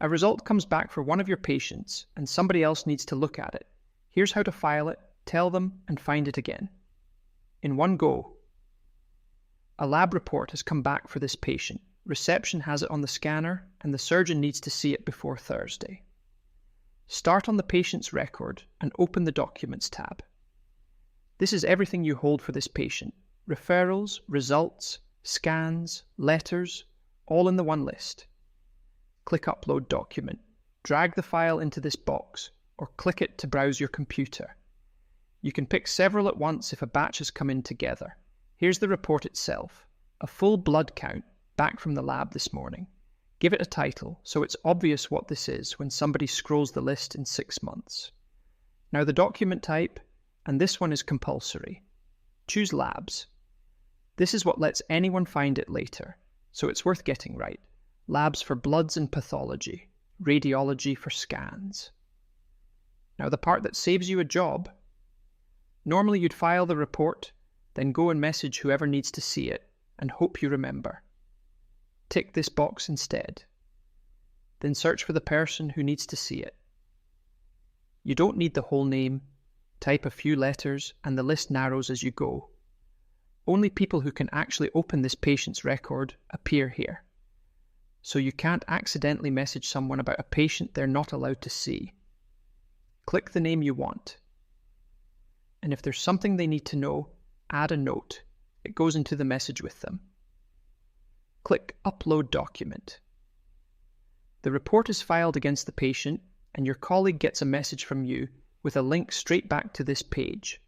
A result comes back for one of your patients and somebody else needs to look at it. Here's how to file it, tell them, and find it again. In one go. A lab report has come back for this patient. Reception has it on the scanner, and the surgeon needs to see it before Thursday. Start on the patient's record and open the Documents tab. This is everything you hold for this patient. Referrals, results, scans, letters, all in the one list. Click Upload Document. Drag the file into this box, or click it to browse your computer. You can pick several at once if a batch has come in together. Here's the report itself. A full blood count back from the lab this morning. Give it a title so it's obvious what this is when somebody scrolls the list in 6 months. Now the document type, and this one is compulsory. Choose Labs. This is what lets anyone find it later, so it's worth getting right. Labs for bloods and pathology, radiology for scans. Now the part that saves you a job. Normally you'd file the report, then go and message whoever needs to see it, and hope you remember. Tick this box instead. Then search for the person who needs to see it. You don't need the whole name. Type a few letters and the list narrows as you go. Only people who can actually open this patient's record appear here. So you can't accidentally message someone about a patient they're not allowed to see. Click the name you want. And if there's something they need to know, add a note. It goes into the message with them. Click Upload Document. The report is filed against the patient, and your colleague gets a message from you with a link straight back to this page.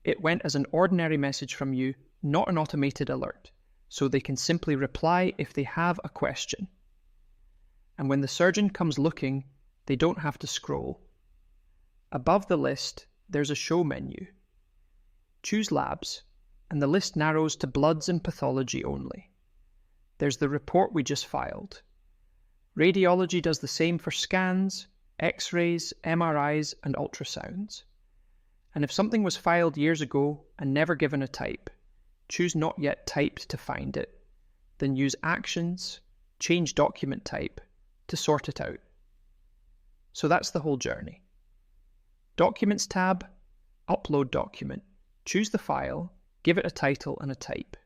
It went as an ordinary message from you, not an automated alert, so they can simply reply if they have a question. And when the surgeon comes looking, they don't have to scroll. Above the list, there's a Show menu. Choose Labs, and the list narrows to bloods and pathology only. There's the report we just filed. Radiology does the same for scans, X-rays, MRIs, and ultrasounds. And if something was filed years ago and never given a type, choose Not Yet Typed to find it, then use Actions, Change Document Type to sort it out. So that's the whole journey. Documents tab, Upload Document. Choose the file, give it a title and a type.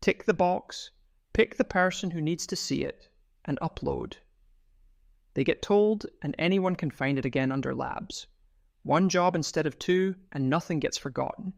Tick the box, pick the person who needs to see it, and upload. They get told, and anyone can find it again under Labs. One job instead of 2, and nothing gets forgotten.